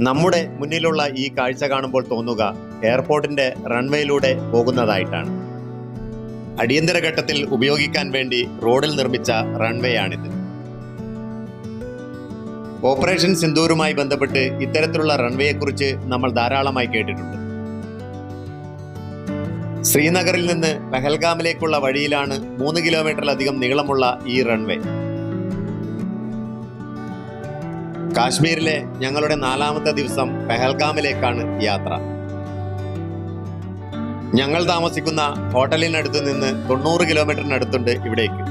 നമ്മുടെ മുന്നിലുള്ള ഈ കാഴ്ച കാണുമ്പോൾ തോന്നുക എയർപോർട്ടിന്റെ റൺവേയിലൂടെ പോകുന്നതായിട്ടാണ്. അടിയന്തര ഘട്ടത്തിൽ ഉപയോഗിക്കാൻ വേണ്ടി റോഡിൽ നിർമ്മിച്ച റൺവേ ആണിത്. ഓപ്പറേഷൻ സിന്ദൂറുമായി ബന്ധപ്പെട്ട് ഇത്തരത്തിലുള്ള റൺവേയെക്കുറിച്ച് നമ്മൾ ധാരാളമായി കേട്ടിട്ടുണ്ട്. ശ്രീനഗറിൽ നിന്ന് പെഹൽഗാമിലേക്കുള്ള വഴിയിലാണ് 3 കിലോമീറ്ററിലധികം നീളമുള്ള ഈ റൺവേ. കാശ്മീരിലെ ഞങ്ങളുടെ 4ാമത്തെ ദിവസം പെഹൽഗാമിലേക്കാണ് യാത്ര. ഞങ്ങൾ താമസിക്കുന്ന ഹോട്ടലിനടുത്ത് നിന്ന് 90 കിലോമീറ്ററിനടുത്തുണ്ട് ഇവിടേക്ക്.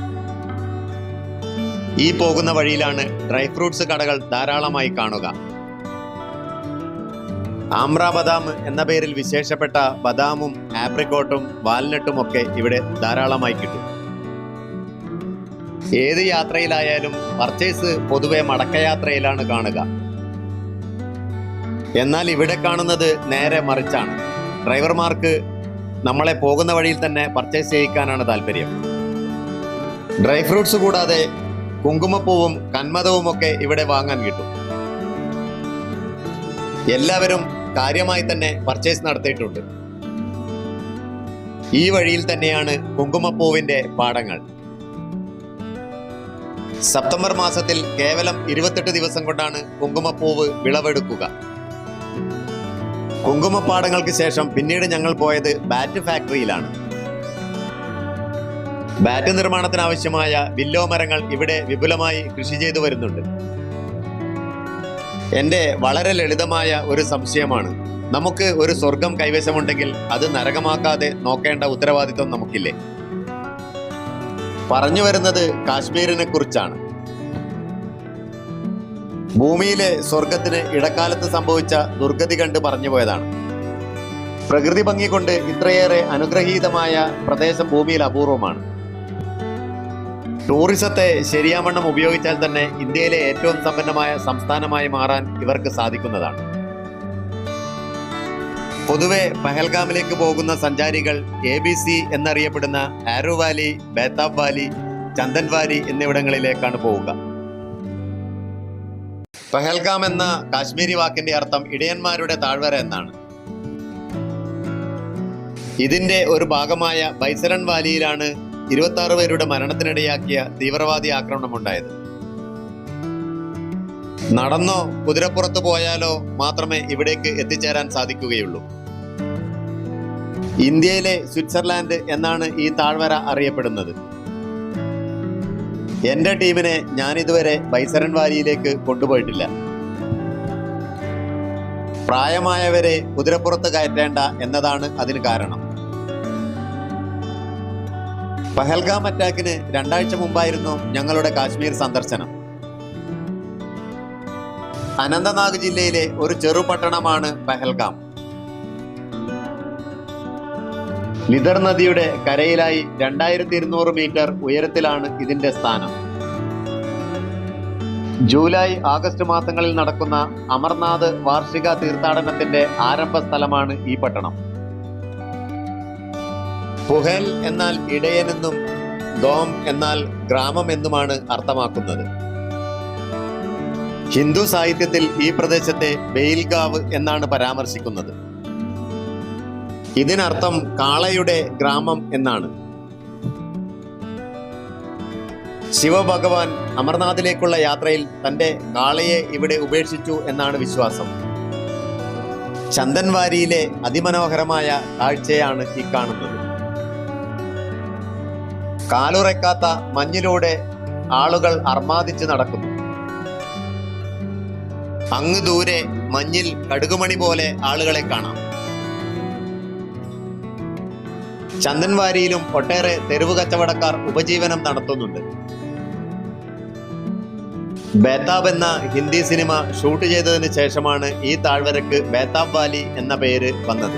ഈ പോകുന്ന വഴിയിലാണ് ഡ്രൈ ഫ്രൂട്ട്സ് കടകൾ ധാരാളമായി കാണുക. ആമ്ര ബദാം എന്ന പേരിൽ വിശേഷപ്പെട്ട ബദാമും ആപ്രിക്കോട്ടും വാൽനട്ടും ഒക്കെ ഇവിടെ ധാരാളമായി കിട്ടും. ഏത് യാത്രയിലായാലും പർച്ചേസ് പൊതുവെ മടക്കയാത്രയിലാണ് കാണുക. എന്നാൽ ഇവിടെ കാണുന്നത് നേരെ മറിച്ചാണ്. ഡ്രൈവർമാർക്ക് നമ്മളെ പോകുന്ന വഴിയിൽ തന്നെ പർച്ചേസ് ചെയ്യിക്കാനാണ് താല്പര്യം. ഡ്രൈ ഫ്രൂട്ട്സ് കൂടാതെ കുങ്കുമപ്പൂവും കന്മദവും ഒക്കെ ഇവിടെ വാങ്ങാൻ കിട്ടും. എല്ലാവരും കാര്യമായി തന്നെ പർച്ചേസ് നടത്തിയിട്ടുണ്ട്. ഈ വഴിയിൽ തന്നെയാണ് കുങ്കുമപ്പൂവിന്റെ പാടങ്ങൾ. സെപ്റ്റംബർ മാസത്തിൽ കേവലം 28 ദിവസം കൊണ്ടാണ് കുങ്കുമപ്പൂവ് വിളവെടുക്കുക. കുങ്കുമപ്പാടങ്ങൾക്ക് ശേഷം പിന്നീട് ഞങ്ങൾ പോയത് ബാറ്റ് ഫാക്ടറിയിലാണ്. ബാറ്റ് നിർമ്മാണത്തിന് ആവശ്യമായ വില്ലോ മരങ്ങൾ ഇവിടെ വിപുലമായി കൃഷി ചെയ്തു വരുന്നുണ്ട്. എൻ്റെ വളരെ ലളിതമായ ഒരു സംശയമാണ്, നമുക്ക് ഒരു സ്വർഗം കൈവശമുണ്ടെങ്കിൽ അത് നരകമാക്കാതെ നോക്കേണ്ട ഉത്തരവാദിത്വം നമുക്കില്ലേ? പറഞ്ഞു വരുന്നത് കാശ്മീരിനെ കുറിച്ചാണ്. ഭൂമിയിലെ സ്വർഗത്തിന് ഇടക്കാലത്ത് സംഭവിച്ച ദുർഗതി കണ്ട് പറഞ്ഞു പോയതാണ്. പ്രകൃതി ഭംഗി കൊണ്ട് ഇത്രയേറെ അനുഗ്രഹീതമായ പ്രദേശം ഭൂമിയിൽ അപൂർവമാണ്. ടൂറിസത്തെ ശരിയാവണ്ണം ഉപയോഗിച്ചാൽ തന്നെ ഇന്ത്യയിലെ ഏറ്റവും സമ്പന്നമായ സംസ്ഥാനമായി മാറാൻ ഇവർക്ക് സാധിക്കുന്നതാണ്. പൊതുവെ പഹൽഗാമിലേക്ക് പോകുന്ന സഞ്ചാരികൾ ABC എന്നറിയപ്പെടുന്ന ആരോ Valley, Betaab Valley, Chandan Valley എന്നിവിടങ്ങളിലേക്കാണ് പോവുക. പഹൽഗാം എന്ന കാശ്മീരി വാക്കിന്റെ അർത്ഥം ഇടയന്മാരുടെ താഴ്വര എന്നാണ്. ഇതിന്റെ ഒരു ഭാഗമായ ബൈസരൺ വാലിയിലാണ് 26 പേരുടെ മരണത്തിനിടയാക്കിയ തീവ്രവാദി ആക്രമണമുണ്ടായത്. നടന്നോ കുതിരപ്പുറത്ത് പോയാലോ മാത്രമേ ഇവിടേക്ക് എത്തിച്ചേരാൻ സാധിക്കുകയുള്ളൂ. ഇന്ത്യയിലെ സ്വിറ്റ്സർലാൻഡ് എന്നാണ് ഈ താഴ്വര അറിയപ്പെടുന്നത്. എൻ്റെ ടീമിനെ ഞാനിതുവരെ ബൈസരൺ വാലിയിലേക്ക് കൊണ്ടുപോയിട്ടില്ല. പ്രായമായവരെ കുതിരപ്പുറത്ത് കയറ്റേണ്ട എന്നതാണ് അതിന് കാരണം. പഹൽഗാം അറ്റാക്കിന് 2 ആഴ്ച മുമ്പായിരുന്നു ഞങ്ങളുടെ കാശ്മീർ സന്ദർശനം. അനന്തനാഗ് ജില്ലയിലെ ഒരു ചെറുപട്ടണമാണ് പഹൽഗാം. ലിദർ നദിയുടെ കരയിലായി 2200 മീറ്റർ ഉയരത്തിലാണ് ഇതിന്റെ സ്ഥാനം. ജൂലൈ, ആഗസ്റ്റ് മാസങ്ങളിൽ നടക്കുന്ന അമർനാഥ് വാർഷിക തീർത്ഥാടനത്തിന്റെ ആരംഭ സ്ഥലമാണ് ഈ പട്ടണം. പുഹൽ എന്നാൽ ഇടയനെന്നും ഗോം എന്നാൽ ഗ്രാമം എന്നുമാണ് അർത്ഥമാക്കുന്നത്. ഹിന്ദു സാഹിത്യത്തിൽ ഈ പ്രദേശത്തെ ബെയിൽഗാവ് എന്നാണ് പരാമർശിക്കുന്നത്. ഇതിനർത്ഥം കാളയുടെ ഗ്രാമം എന്നാണ്. ശിവഭഗവാൻ അമർനാഥിലേക്കുള്ള യാത്രയിൽ തന്റെ കാളയെ ഇവിടെ ഉപേക്ഷിച്ചു എന്നാണ് വിശ്വാസം. ചന്ദൻവാരിയിലെ അതിമനോഹരമായ കാഴ്ചയാണ് ഈ കാണുന്നത്. കാലുറയ്ക്കാത്ത മഞ്ഞിലൂടെ ആളുകൾ അർമാദിച്ച് നടക്കുന്നു. അങ്ങ് ദൂരെ മഞ്ഞിൽ കടുകുമണി പോലെ ആളുകളെ കാണാം. ചന്ദൻവാരിയിലും ഒട്ടേറെ തെരുവ് കച്ചവടക്കാർ ഉപജീവനം നടത്തുന്നുണ്ട്. ബേതാബ് എന്ന ഹിന്ദി സിനിമ ഷൂട്ട് ചെയ്തതിന് ശേഷമാണ് ഈ താഴ്വരക്ക് ബേതാബ് വാലി എന്ന പേര് വന്നത്.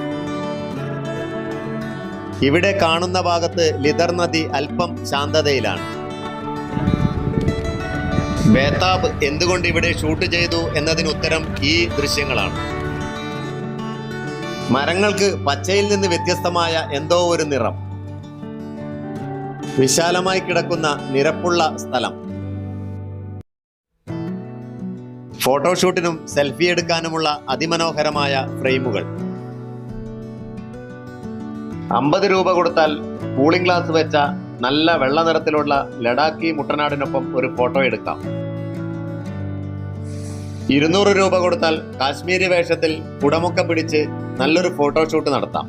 ഇവിടെ കാണുന്ന ഭാഗത്ത് ലിദർ നദി അല്പം ശാന്തതയിലാണ്. ബേതാബ് എന്തുകൊണ്ട് ഇവിടെ ഷൂട്ട് ചെയ്തു എന്നതിന് ഉത്തരം ഈ ദൃശ്യങ്ങളാണ്. മരങ്ങൾക്ക് പച്ചയിൽ നിന്ന് വ്യത്യസ്തമായ എന്തോ ഒരു നിറം. വിശാലമായി കിടക്കുന്ന നിരപ്പുള്ള സ്ഥലം. ഫോട്ടോഷൂട്ടിനും സെൽഫി എടുക്കാനുമുള്ള അതിമനോഹരമായ ഫ്രെയിമുകൾ. 50 രൂപ കൊടുത്താൽ കൂളിംഗ് ഗ്ലാസ് വെച്ച നല്ല വെള്ള നിറത്തിലുള്ള ലഡാക്കി മുട്ടനാടിനൊപ്പം ഒരു ഫോട്ടോ എടുക്കാം. 200 രൂപ കൊടുത്താൽ കാശ്മീരി വേഷത്തിൽ കുടമൊക്കെ പിടിച്ച് നല്ലൊരു ഫോട്ടോഷൂട്ട് നടത്താം.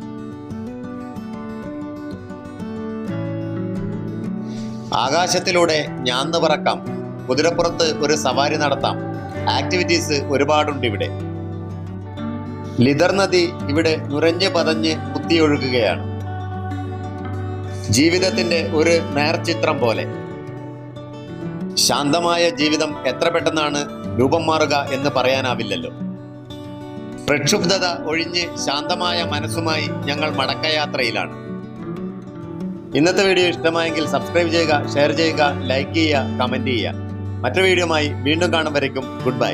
ആകാശത്തിലൂടെ ഞാന്ന് പറക്കാം, കുതിരപ്പുറത്ത് ഒരു സവാരി നടത്താം. ആക്ടിവിറ്റീസ് ഒരുപാടുണ്ട് ഇവിടെ. ലിദർ നദി ഇവിടെ നുരഞ്ഞ് പതഞ്ഞ് കുത്തിയൊഴുകുകയാണ്. ജീവിതത്തിന്റെ ഒരു നേർചിത്രം പോലെ. ശാന്തമായ ജീവിതം എത്ര പെട്ടെന്നാണ് രൂപം മാറുക എന്ന് പറയാനാവില്ലല്ലോ. പ്രക്ഷുബ്ധത ഒഴിഞ്ഞ് ശാന്തമായ മനസ്സുമായി ഞങ്ങൾ മടക്കയാത്രയിലാണ്. ഇന്നത്തെ വീഡിയോ ഇഷ്ടമായെങ്കിൽ സബ്സ്ക്രൈബ് ചെയ്യുക, ഷെയർ ചെയ്യുക, ലൈക്ക് ചെയ്യുക, കമന്റ് ചെയ്യുക. മറ്റൊരു വീഡിയോയുമായി വീണ്ടും കാണും വരയ്ക്കും ഗുഡ് ബൈ.